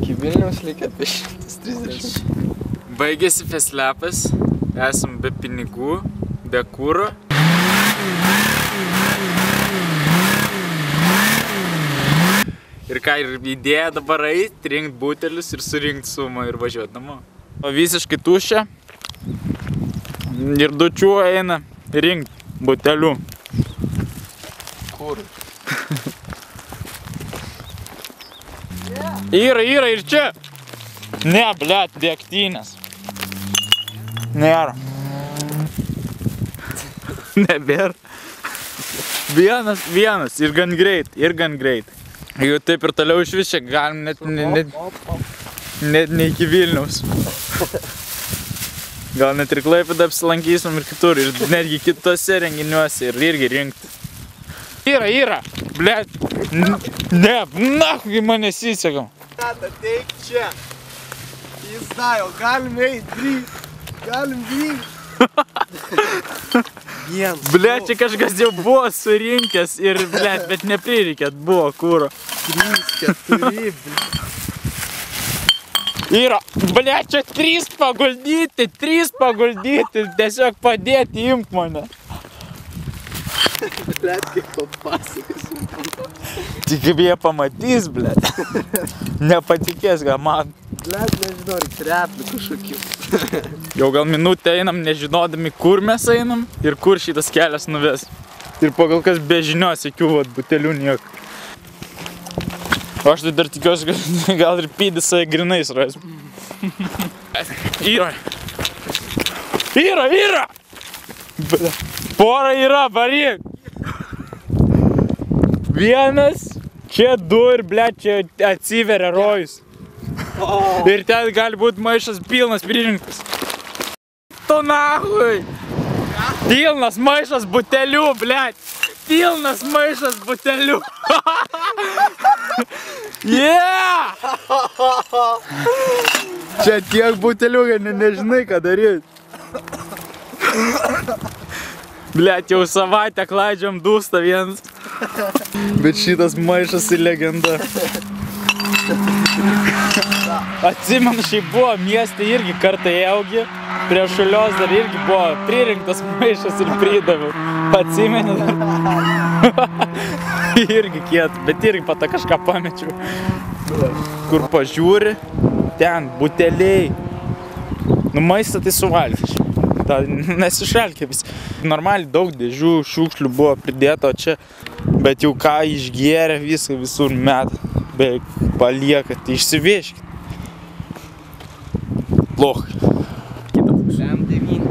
Iki Vilniaus likę apie 130. Baigėsi feslepas, esam be pinigų, be kuro. Ir ką, ir idėja dabar eit, rinkt butelius ir surinkt sumą ir važiuot namo. O visiškai tuščia. Ir dučių eina rinkt butelių. Kur? Yra ir čia. Ne, blet, degtinės. Nėra. Nebėra. Vienas ir gan greit. Jeigu taip ir toliau iš vis čia galim net ne iki Vilniaus. Gal net ir Klaipėdą apsilankysim ir kitur, ir netgi kitose renginiuose ir irgi rinkti. Yra, blet. Ne, nahui man nesisekam. Ateik čia. Jis dajo, galim eit, galim grįžti. Blet, čia kažkas jau buvo surinkęs ir, blet, bet neprireikėt, buvo kūro. 3, 4, Yra, blet, čia 3 paguldyti, tiesiog padėti, imk mane. Blet, kaip papasakosim. Tik kaip jie pamatys, blet. Nepatikės, gal man. Blet, nežinau, reiks replių kažkokių. Jau gal minutę einam, nežinodami, kur mes einam ir kur šitas kelias nuves. Ir pagal kas be žinios, jokių butelių nieko. O aš tai dar tikiuosi, kad gal ir pydisai grinais rasim. Yra! Pora yra, varyk! Vienas, čia 2 ir, blet, čia atsiveria rojus. Ir ten gali būti maišas pilnas pririnktas. Tu nahui! Pilnas maišas butelių, blet! Pilnas maišas butelių! Yeah! Čia tiek butelių, kad nežinai, ką daryti. Blet, jau savaitę klaidžiam dūsta vienas. Bet šitas maišas į legenda. Atsimenu, šiaip buvo mieste irgi kartą ėjaugi, prie šulios dar irgi buvo pririnktas maišas ir pridaviau. Atsimenu dar. Irgi kiet, bet irgi pata kažką pamečiau. Kur pažiūri, ten buteliai. Nu, maistą tai suvalgyš. Nesišalkė visi. Normaliai daug dėžių, šiukšlių buvo pridėta, o čia, bet jau ką išgėrė, visur met. Beveik palieka, tai išsivieškit. Lochai. Šiam 9.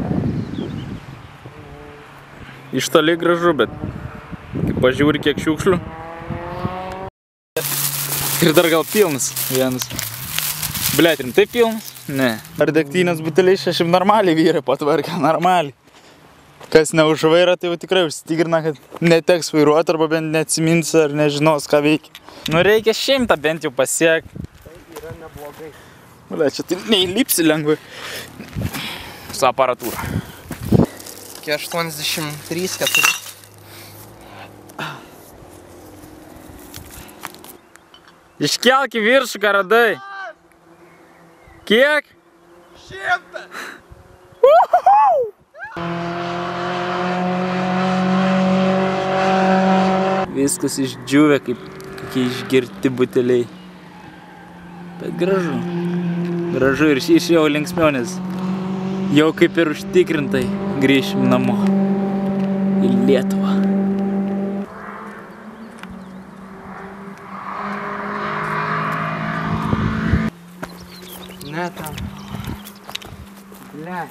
Iš toli gražu, bet kai pažiūri kiek šiukšlių. Ir dar gal pilnas vienas. Blet, rimtai pilnas? Ne. Ar degtinės buteliai šiaip normaliai vyrai patvarkė, normaliai. Kas neužvaira, tai jau tikrai užsitikrina, kad neteks vairuoti arba bent neatsimins ar nežinos, ką veikia. Nu reikia 100 bent jau pasiekti. Tai yra neblogai. Blet, čia tai neįlipsi lengvai. Su aparatūra. Iki 83, 4. Iškelk į viršų, ką radai. Kiek? 100. Viskas išdžiūvė, kaip kokie išgirti buteliai. Bet gražu. Gražu ir iš jau linksmiau, nes jau kaip ir užtikrintai grįšim namo. Į Lietuvą. Ne tam. Ble.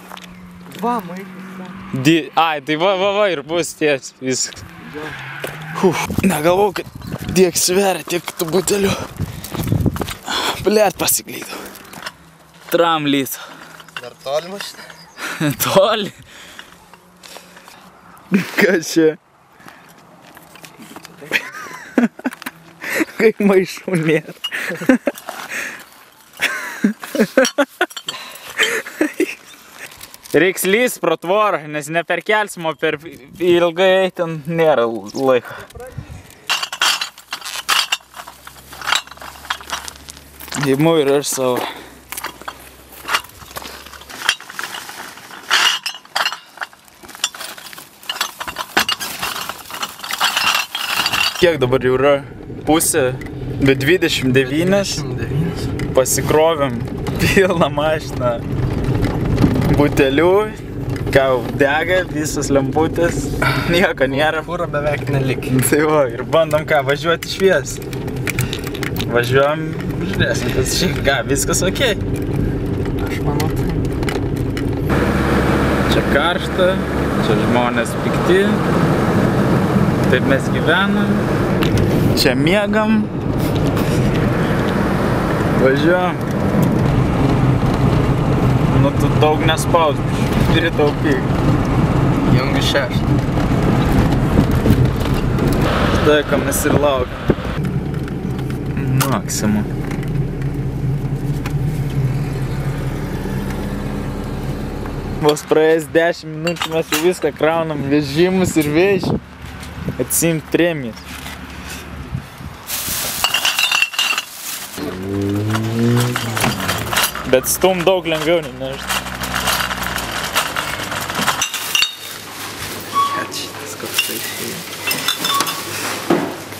Va, maišas. Ai, tai va ir bus ties viskas. Negalvau, kad tiek sveria, tiek tų butelių. Blet, pasiklydau. Tramlyto. Dar tolimas? Toli. Kas čia? Kaip maišų nėra. Reiks lįst pro tvorą, nes neperkelsim, o per ilgai ten nėra laiko. Imu ir aš savo. Kiek dabar jau yra? Pusė, be 29. Pasikrovėm pilną mašiną butelių. Ką dega, visas lemputės, nieko nėra. Kuro beveik nelik. Tai va, ir bandom ką, važiuoti švies. Važiuojam, žiūrėsim, kas šiaip, ką, viskas okei. Aš manau tai. Čia karšta, čia žmonės pikti. Taip mes gyvenam. Čia miegam. Važiuojam. Nu, tu daug nespaus, turi taupyk. Jungi 6. Štai, ką mes ir laukiam. Maksimum. Vos praėjęs 10 minučių mes jau viską kraunam, vežimus ir vežim. Atsiimt premijas. Bet stum daug lengviau nenešti. Kad šitas koks tai išėjo.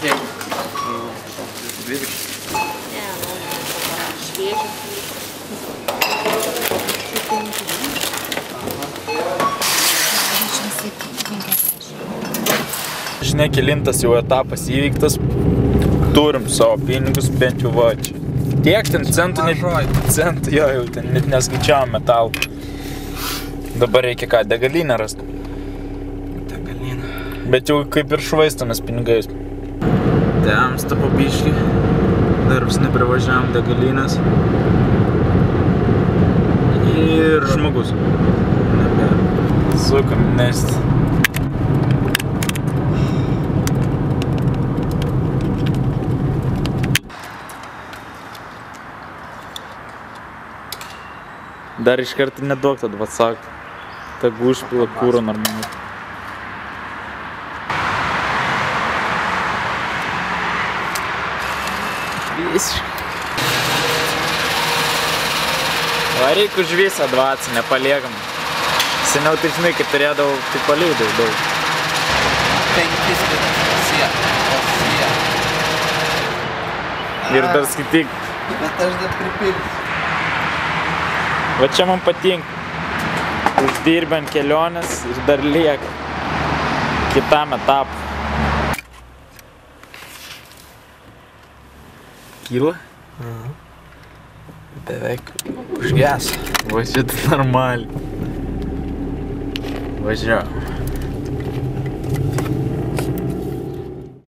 Kiek? 20. Ne, šviežias. Žinai, kelintas jau etapas įveiktas. Turim savo pinigus, bent jau va čia. Tiek ten centų, centų, jo, jau ten net neskaičiavom metalų. Dabar reikia ką, degalinę rasti. Degalinę. Bet jau kaip ir švaistomės pinigais. Temsta po biškį. Dar vis neprivažiavom degalinės. Ir žmogus. Sukam nesti. Dar iš karto neduok tad atsakt. Tegu užpila kūro normaliai. Visiškai. Varyk už visą 20, nepaliekam. Seniau tai žinai, kai turėdavau, tai paliūdau daug. 5 Rusija. Ir dar skaityk. Bet aš dar pripilsiu. Va čia man patinka. Uždirbi ant kelionės ir dar lieka kitam etapui. Kyla? Beveik užges. Va šitą normaliai. Važiuoju.